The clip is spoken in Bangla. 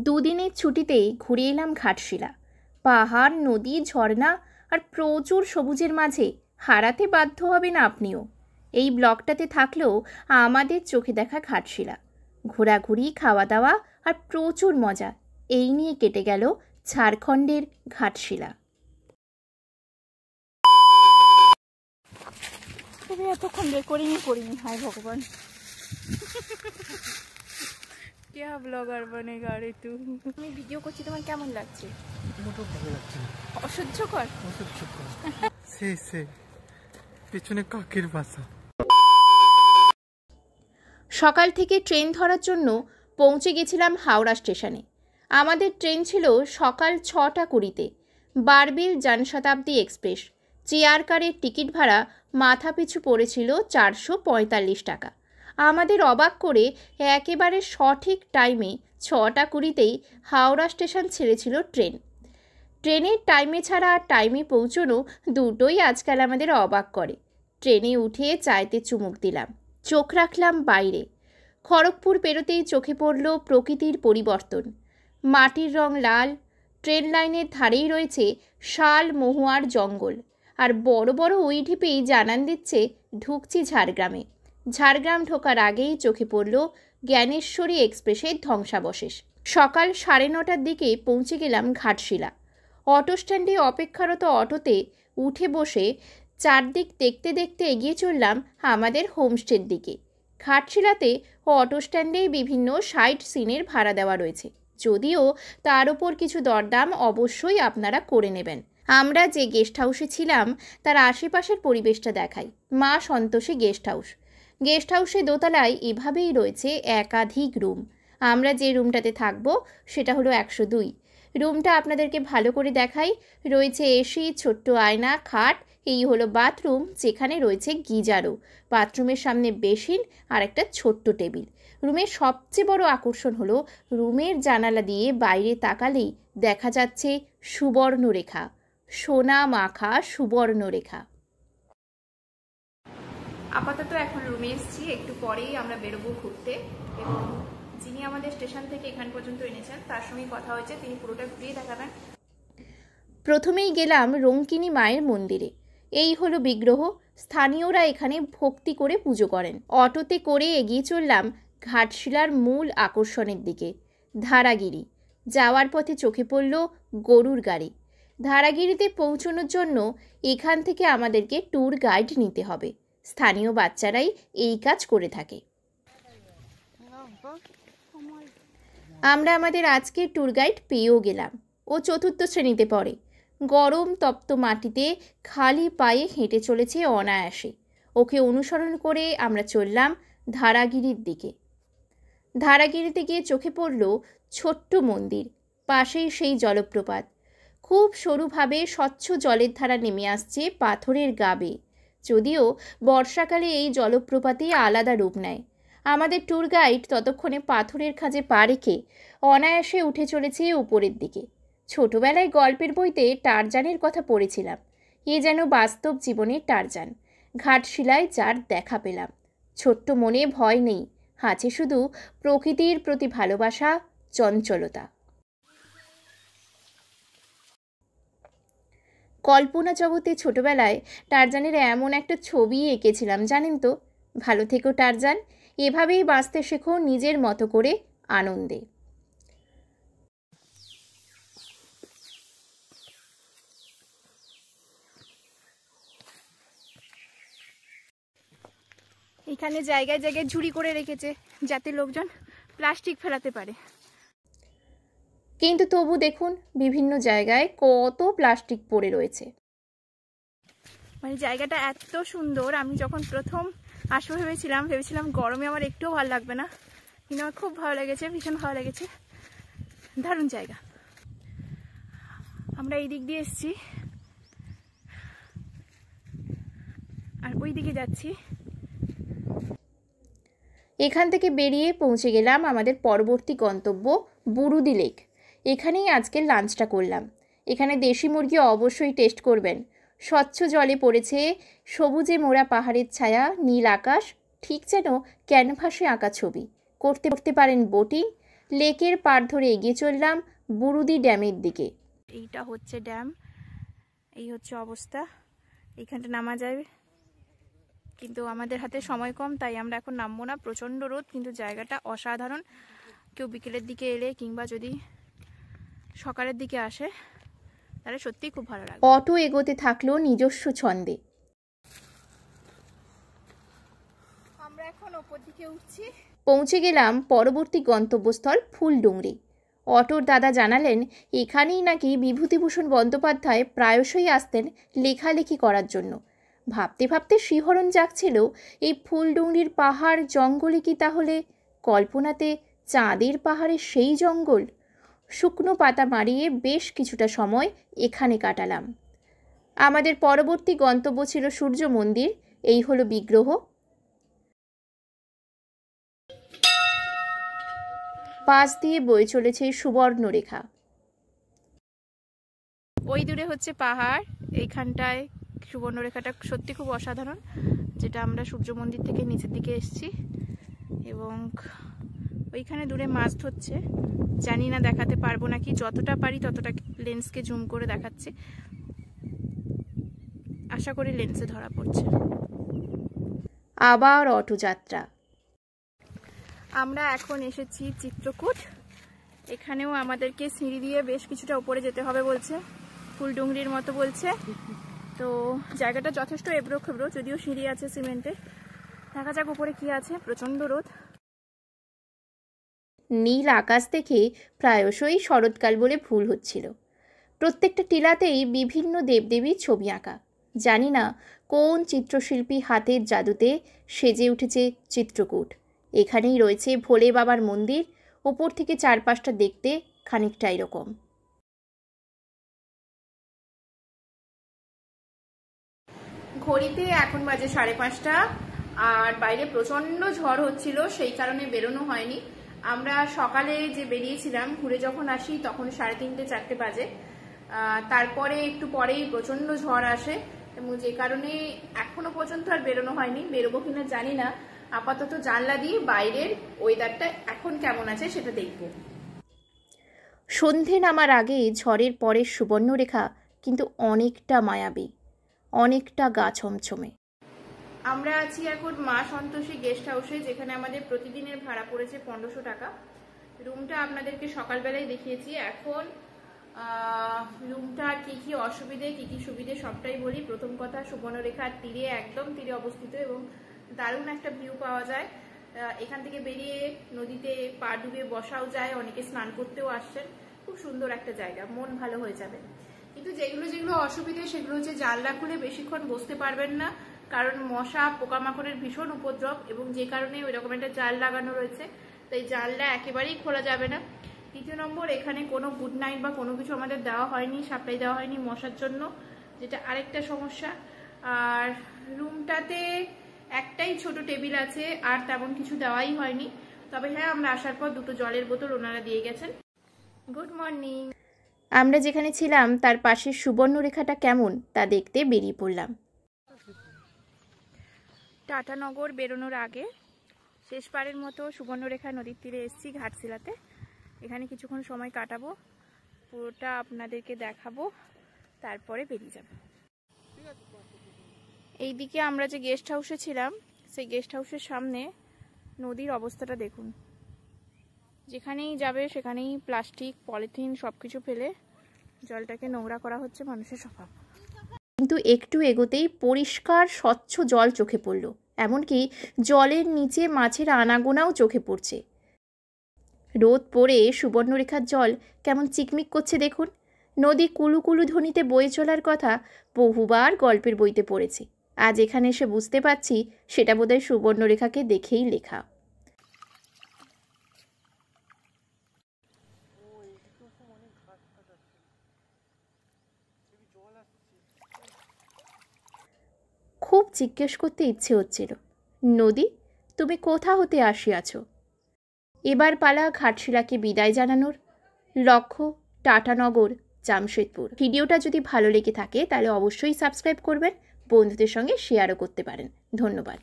দুদিনের ছুটিতে ঘুরে এলাম ঘাটশিলা। পাহাড়, নদী, ঝর্ণা আর প্রচুর সবুজের মাঝে হারাতে বাধ্য হবেন আপনিও। এই ব্লগটাতে থাকলেও আমাদের চোখে দেখা ঘাটশিলা, ঘোরাঘুরি, খাওয়া দাওয়া আর প্রচুর মজা, এই নিয়ে কেটে গেল ঝাড়খণ্ডের ঘাটশিলা। তুমি এতক্ষণ রেকর্ডিংই করিনি, হায় ভগবান। क्या ব্লগার बनेगा রে তুই? আমি ভিডিও করছি, তোমার কেমন লাগছে? মোটেও ভালো লাগছে না। অসহ্যকর। সে পিছনে কাকের বাসা। সকাল থেকে ট্রেন ধরার জন্য পৌঁছে গেছিলাম হাওড়া স্টেশনে। আমাদের ট্রেন ছিল সকাল 6:20-তে, বারবিল জনশতাব্দী এক্সপ্রেস। চেয়ার কারের টিকিট ভাড়া মাথাপিছু পড়েছিল 445 টাকা। আমাদের অবাক করে একেবারে সঠিক টাইমে 6:20-তেই হাওড়া স্টেশন ছেড়েছিল ট্রেন। ট্রেনের টাইমে ছাড়া আর টাইমে পৌঁছনো দুটোই আজকাল আমাদের অবাক করে। ট্রেনে উঠে চায়েতে চুমুক দিলাম, চোখ রাখলাম বাইরে। খড়গপুর পেরোতেই চোখে পড়ল প্রকৃতির পরিবর্তন। মাটির রং লাল, ট্রেন লাইনের ধারেই রয়েছে শাল মহুয়ার জঙ্গল, আর বড় বড় ওই ঢিপেই জানান দিচ্ছে ঢুকছি ঝাড়গ্রামে। ঝাড়গ্রাম ঢোকার আগেই চোখে পড়ল জ্ঞানেশ্বরী এক্সপ্রেসের ধ্বংসাবশেষ। সকাল 9:30টার দিকে পৌঁছে গেলাম ঘাটশিলা। অটো স্ট্যান্ডে অপেক্ষারত অটোতে উঠে বসে চারদিক দেখতে দেখতে এগিয়ে চললাম আমাদের হোমস্টের দিকে। ঘাটশিলাতে অটো স্ট্যান্ডেই বিভিন্ন সাইট সিনের ভাড়া দেওয়া রয়েছে, যদিও তার উপর কিছু দরদাম অবশ্যই আপনারা করে নেবেন। আমরা যে গেস্ট হাউসে ছিলাম তার আশেপাশের পরিবেশটা দেখাই। মা সন্তোষী গেস্ট হাউস। গেস্ট হাউসে দোতলায় এভাবেই রয়েছে একাধিক রুম। আমরা যে রুমটাতে থাকবো সেটা হলো 102। রুমটা আপনাদেরকে ভালো করে দেখাই। রয়েছে এসি, ছোট্ট আয়না, খাট। এই হলো বাথরুম, যেখানে রয়েছে গিজারও। বাথরুমের সামনে বেসিন আর একটা ছোট্ট টেবিল। রুমের সবচেয়ে বড় আকর্ষণ হলো রুমের জানালা দিয়ে বাইরে তাকালেই দেখা যাচ্ছে সুবর্ণরেখা, সোনা মাখা সুবর্ণরেখা। আপাতত এখন রুমে এসেছি, একটু পরেই আমরা বেরোবো ঘুরতে। এবং যিনি আমাদের স্টেশন থেকে এখান পর্যন্ত এনেছেন তার সঙ্গে কথা হয়েছে, তিনি পুরোটা ঘুরিয়ে দেখাবেন। প্রথমেই গেলাম রঙ্কিনী মায়ের মন্দিরে। এই হলো বিগ্রহ। স্থানীয়রা এখানে ভক্তি করে পুজো করেন। অটোতে করে এগিয়ে চললাম ঘাটশিলার মূল আকর্ষণের দিকে, ধারাগিরি। যাওয়ার পথে চোখে পড়ল গরুর গাড়ি। ধারাগিরিতে পৌঁছানোর জন্য এখান থেকে আমাদেরকে ট্যুর গাইড নিতে হবে। স্থানীয় বাচ্চারাই এই কাজ করে থাকে। আমরা আমাদের আজকের ট্যুর গাইড পেয়েও গেলাম। ও 4র্থ শ্রেণীতে পড়ে। গরম তপ্ত মাটিতে খালি পায়ে হেঁটে চলেছে অনায়াসে। ওকে অনুসরণ করে আমরা চললাম ধারাগিরির দিকে। ধারাগিরিতে গিয়ে চোখে পড়ল ছোট্ট মন্দির, পাশেই সেই জলপ্রপাত। খুব সরুভাবে স্বচ্ছ জলের ধারা নেমে আসছে পাথরের গা বেয়ে। যদিও বর্ষাকালে এই জলপ্রপাতই আলাদা রূপ নেয়। আমাদের ট্যুর গাইড ততক্ষণে পাথরের খাঁজে পা রেখে অনায়াসে উঠে চলেছে উপরের দিকে। ছোটবেলায় গল্পের বইতে টারজানের কথা পড়েছিলাম। এ যেন বাস্তব জীবনের টারজান। ঘাটশিলায় যার দেখা পেলাম। ছোট্ট মনে ভয় নেই, আছে শুধু প্রকৃতির প্রতি ভালোবাসা, চঞ্চলতা। কল্পনা জগতে ছোটবেলায় টারজানের এমন একটা ছবি এঁকেছিলাম, জানেন তো। ভালো থেকো টারজান, এভাবেই বাঁচতে শেখো নিজের মতো করে, আনন্দে। এখানে জায়গায় জায়গায় ঝুড়ি করে রেখেছে যাতে লোকজন প্লাস্টিক ফেলাতে পারে। কিন্তু তবু দেখুন বিভিন্ন জায়গায় কত প্লাস্টিক পড়ে রয়েছে। মানে জায়গাটা এত সুন্দর। আমি যখন প্রথম আসবো ভেবেছিলাম গরমে আমার একটুও ভালো লাগবে না, কিন্তু আমার খুব ভালো লেগেছে, ভীষণ ভালো লেগেছে। দারুণ জায়গা। আমরা এই দিক দিয়ে এসেছি আর ওই দিকে যাচ্ছি। এখান থেকে বেরিয়ে পৌঁছে গেলাম আমাদের পরবর্তী গন্তব্য বুরুদি লেক। এখানেই আজকের লাঞ্চটা করলাম। এখানে দেশি মুরগি অবশ্যই টেস্ট করবেন। স্বচ্ছ জলে পড়েছে সবুজে মোড়া পাহাড়ের ছায়া, নীল আকাশ, ঠিক যেন ক্যানভাসে আঁকা ছবি। করতে পারেন বোটিং, লেকের পাড় ধরে এগিয়ে চললাম বুরুদি ড্যামের দিকে। এইটা হচ্ছে ড্যাম, এই হচ্ছে অবস্থা। এইখানটা নামা যায়, কিন্তু আমাদের হাতে সময় কম, তাই আমরা এখন নামবো না। প্রচণ্ড রোদ, কিন্তু জায়গাটা অসাধারণ। কেউ বিকেলের দিকে এলে কিংবা যদি সকালের দিকে আসে তাহলে সত্যিই খুব ভালো লাগে। অটো এগোতে থাকলো নিজস্ব ছন্দে। আমরা এখন ওপর দিকে উঠছি। পৌঁছে গেলাম পরবর্তী গন্তব্যস্থল ফুলডুংরি। অটোর দাদা জানালেন এখানেই নাকি বিভূতিভূষণ বন্দ্যোপাধ্যায় প্রায়শই আসতেন লেখালেখি করার জন্য। ভাবতে ভাবতে শিহরণ জাগছিল, এই ফুলডুংরির পাহাড় জঙ্গলে কি তাহলে কল্পনাতে চাঁদের পাহাড়ের সেই জঙ্গল? শুকনো পাতা মারিয়ে বেশ কিছুটা সময় এখানে কাটালাম। আমাদের পরবর্তী গন্তব্য ছিল সূর্য মন্দির। এই হলো বিগ্রহ। পাশ দিয়ে বয়ে চলেছে সুবর্ণরেখা। ওই দূরে হচ্ছে পাহাড়, এইখানটায় সুবর্ণরেখাটা সত্যি খুব অসাধারণ, যেটা আমরা সূর্য মন্দির থেকে নিচের দিকে এসেছি। এবং ওইখানে দূরে মাছ ধরছে, জানি না দেখাতে পারবো নাকি, যতটা পারি ততটা লেন্সকে জুম করে দেখাচ্ছি, আশা করি লেন্সে ধরা পড়ছে। আবার অটো যাত্রা। আমরা এখন এসেছি চিত্রকূট। এখানেও আমাদেরকে সিঁড়ি দিয়ে বেশ কিছুটা উপরে যেতে হবে বলছে, ফুলডুংরির মতো বলছে। তো জায়গাটা যথেষ্ট এবড়ো খেবড়ো, যদিও সিঁড়ি আছে সিমেন্টের। দেখা যাক উপরে কি আছে। প্রচণ্ড রোদ। নীল আকাশ দেখে প্রায়শই শরৎকাল বলে ভুল হচ্ছিল। প্রত্যেকটা টিলাতেই বিভিন্ন দেবদেবীর ছবি আঁকা। জানি না কোন চিত্রশিল্পী হাতের জাদুতে সেজে উঠেছে চিত্রকূট। এখানেই রয়েছে ভোলে বাবার মন্দির। ওপর থেকে চারপাশটা দেখতে খানিকটা এরকম। ঘড়িতে এখন বাজে 5:30, আর বাইরে প্রচণ্ড ঝড় হচ্ছিল, সেই কারণে বেরোনো হয়নি। আমরা সকালে যে বেরিয়েছিলাম, ঘুরে যখন আসি তখন 3:30 4টে বাজে। তারপরে একটু পরেই প্রচণ্ড ঝড় আসে, এবং যে কারণে এখনো পর্যন্ত আর বেরোনো হয়নি। বেরোবো কিনা জানি না। আপাতত জানলা দিয়ে বাইরের ওয়েদারটা এখন কেমন আছে সেটা দেখব। সন্ধে নামার আগে ঝড়ের পরের সুবর্ণরেখা কিন্তু অনেকটা মায়াবী, অনেকটা গা ছমছমে। আমরা আছি এখন মা সন্তোষী গেস্ট হাউসে, যেখানে আমাদের প্রতিদিনের ভাড়া পড়েছে 1500 টাকা। রুমটা আপনাদেরকে সকালবেলায় দেখিয়েছি। এখন রুমটার কি কি অসুবিধে কি কি সুবিধে সবটাই বলি। প্রথম কথা, সুবর্ণরেখার তীরে, একদম তীরে অবস্থিত, এবং দারুণ একটা ভিউ পাওয়া যায়। এখান থেকে বেরিয়ে নদীতে পা ডুবে বসাও যায়, অনেকে স্নান করতেও আসছেন। খুব সুন্দর একটা জায়গা, মন ভালো হয়ে যাবে। কিন্তু যেগুলো অসুবিধে সেগুলো হচ্ছে জানলা খুলে বেশিক্ষণ বসতে পারবেন না, কারণ মশা পোকামাকড়ের ভীষণ উপদ্রব, এবং যে কারণে ওই রকম একটা জাল লাগানো রয়েছে, তাই জানলা একেবারেই খোলা যাবে না। দ্বিতীয় নম্বর, এখানে কোনো গুড নাইট বা কোনো কিছু আমাদের দেওয়া হয়নি, সাপ্লাই দেওয়া হয়নি মশার জন্য, যেটা আরেকটা সমস্যা। আর রুমটাতে একটাই ছোট টেবিল আছে, আর তেমন কিছু দেওয়াই হয়নি। তবে হ্যাঁ, আমরা আসার পর 2টো জলের বোতল ওনারা দিয়ে গেছেন। Good morning. আমরা যেখানে ছিলাম তার পাশের সুবর্ণরেখাটা কেমন তা দেখতে বেরিয়ে পড়লাম। টাটানগর বেরোনোর আগে শেষবারের মতো সুবর্ণরেখা নদীর তীরে এসেছি, ঘাটশিলাতে। এখানে কিছুক্ষণ সময় কাটাবো, পুরোটা আপনাদেরকে দেখাবো, তারপরে বেরিয়ে যাব। এইদিকে আমরা যে গেস্ট হাউসে ছিলাম, সেই গেস্ট হাউসের সামনে নদীর অবস্থাটা দেখুন। যেখানেই যাবে সেখানেই প্লাস্টিক, পলিথিন সবকিছু ফেলে জলটাকে নোংরা করা হচ্ছে মানুষের স্বভাব। কিন্তু একটু এগোতেই পরিষ্কার স্বচ্ছ জল চোখে পড়ল, এমনকি জলের নিচে মাছের আনাগোনাও চোখে পড়ছে। রোদ পড়ে সুবর্ণরেখার জল কেমন চিকমিক করছে দেখুন। নদী কুলু কুলু ধ্বনিতে বয়ে চলার কথা বহুবার গল্পের বইতে পড়েছি। আজ এখানে এসে বুঝতে পারছি সেটা বোধহয় সুবর্ণরেখাকে দেখেই লেখা। খুব জিজ্ঞেস করতে ইচ্ছে হচ্ছিল, নদী তুমি কোথা হতে আসিয়াছ? এবার পালা ঘাটশিলাকে বিদায় জানানোর। লক্ষ্য টাটানগর, জামশেদপুর। ভিডিওটা যদি ভালো লেগে থাকে তাহলে অবশ্যই সাবস্ক্রাইব করবেন, বন্ধুদের সঙ্গে শেয়ারও করতে পারেন। ধন্যবাদ।